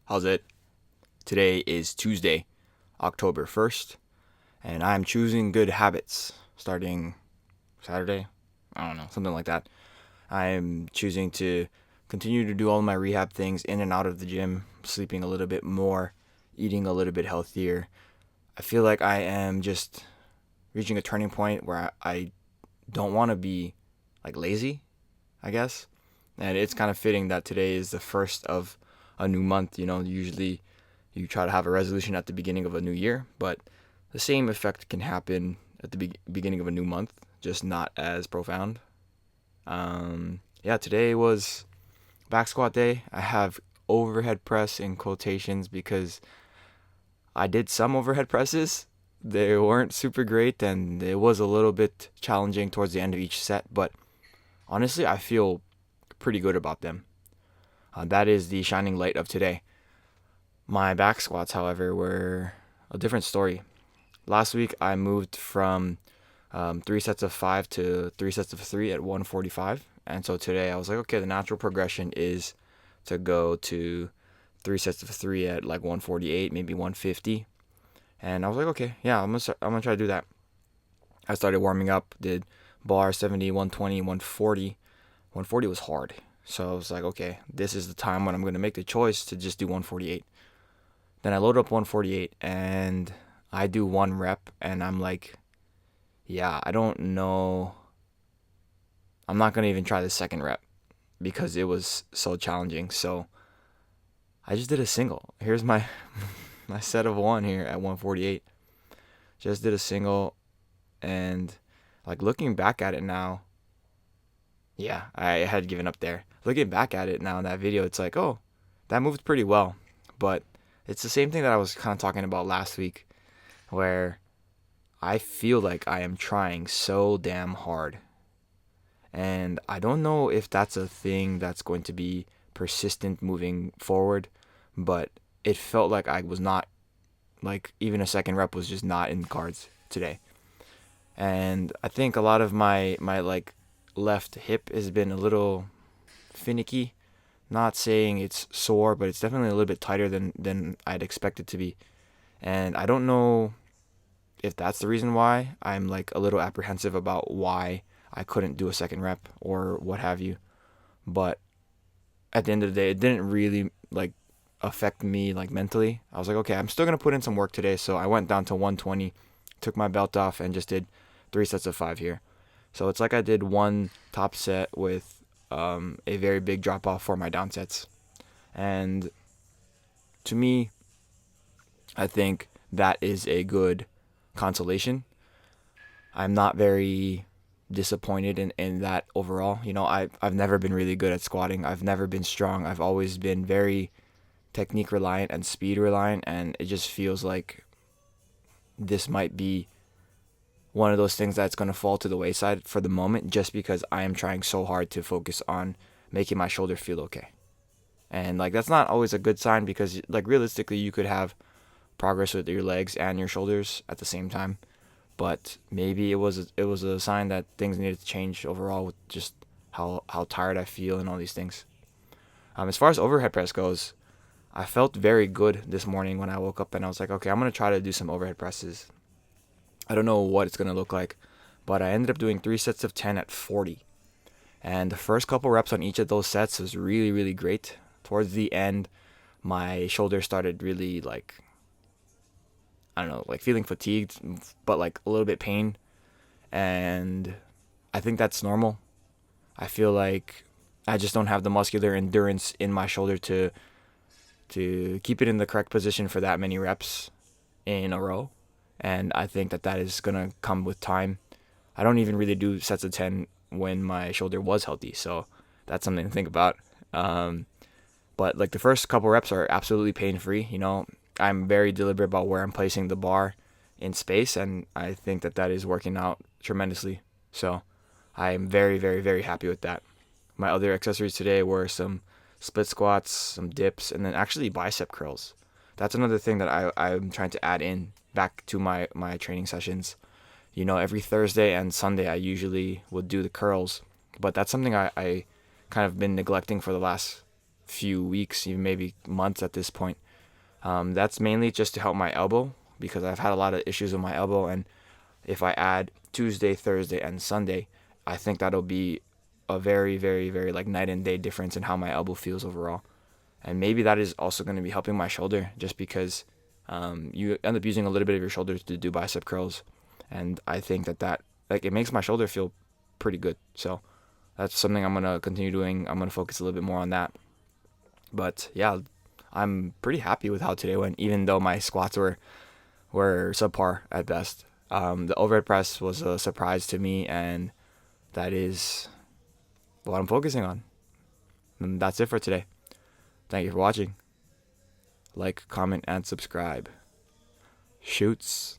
How's it? Today is Tuesday, October 1st, and I'm choosing good habits starting Saturday. I don't know, something like that. I'm choosing to continue to do all my rehab things in and out of the gym, sleeping a little bit more, eating a little bit healthier. I feel like I am just reaching a turning point where I don't want to be like lazy, I guess. And it's kind of fitting that today is the first of a new month. Usually you try to have a resolution at the beginning of a new year, but the same effect can happen at the beginning of a new month, just not as profound. Yeah, today was back squat day. I have overhead press in quotations because I did some overhead presses. They weren't super great, and it was a little bit challenging towards the end of each set, but honestly, I feel pretty good about them. That is the shining light of today. My back squats, however, were a different story. Last week, I moved from 3 sets of 5 to 3 sets of 3 at 145. And so today I was like, okay, the natural progression is to go to 3 sets of 3 at like 148, maybe 150. And I was like, okay, yeah, I'm gonna try to do that. I started warming up, did bar 70, 120, 140. 140 was hard. So I was like, okay, this is the time when I'm going to make the choice to just do 148. Then I load up 148 and I do one rep and I'm like, yeah, I don't know. I'm not going to even try the second rep because it was so challenging. So I just did a single. Here's my my set of one here at 148. Just did a single, and like looking back at it now, yeah, I had given up there. Looking back at it now in that video, it's like, oh, that moved pretty well. But it's the same thing that I was kind of talking about last week, where I feel like I am trying so damn hard. And I don't know if that's a thing that's going to be persistent moving forward, but it felt like I was not, like, even a second rep was just not in the cards today. And I think a lot of my like left hip has been a little finicky. Not saying it's sore, but it's definitely a little bit tighter than I'd expect it to be. And I don't know if that's the reason why. I'm like a little apprehensive about why I couldn't do a second rep or what have you. But at the end of the day, it didn't really like affect me like mentally. I was like, okay, I'm still gonna put in some work today. So I went down to 120, took my belt off, and just did 3 sets of 5 here. So it's like I did one top set with a very big drop off for my down sets. And to me, I think that is a good consolation. I'm not very disappointed in that overall. I've never been really good at squatting. I've never been strong. I've always been very technique reliant and speed reliant, and it just feels like this might be one of those things that's going to fall to the wayside for the moment just because I am trying so hard to focus on making my shoulder feel okay. And like that's not always a good sign because like realistically you could have progress with your legs and your shoulders at the same time. But maybe it was a sign that things needed to change overall with just how tired I feel and all these things. As far as overhead press goes, I felt very good this morning when I woke up and I was like, okay, I'm going to try to do some overhead presses. I don't know what it's going to look like, but I ended up doing 3 sets of 10 at 40. And the first couple reps on each of those sets was really, really great. Towards the end, my shoulder started really like, I don't know, like feeling fatigued, but like a little bit pain. And I think that's normal. I feel like I just don't have the muscular endurance in my shoulder to keep it in the correct position for that many reps in a row. And I think that is going to come with time. I don't even really do sets of 10 when my shoulder was healthy. So that's something to think about. But like the first couple reps are absolutely pain-free. I'm very deliberate about where I'm placing the bar in space. And I think that is working out tremendously. So I am very, very, very happy with that. My other accessories today were some split squats, some dips, and then actually bicep curls. That's another thing that I'm trying to add in back to my training sessions. Every Thursday and Sunday I usually would do the curls, but that's something I kind of been neglecting for the last few weeks, even maybe months at this point. That's mainly just to help my elbow because I've had a lot of issues with my elbow, and if I add Tuesday, Thursday, and Sunday, I think that'll be a very, very, very like night and day difference in how my elbow feels overall. And maybe that is also going to be helping my shoulder just because you end up using a little bit of your shoulder to do bicep curls. And I think that like it makes my shoulder feel pretty good. So that's something I'm going to continue doing. I'm going to focus a little bit more on that. But yeah, I'm pretty happy with how today went, even though my squats were subpar at best. The overhead press was a surprise to me, and that is what I'm focusing on. And that's it for today. Thank you for watching. Like, comment, and subscribe. Shoots.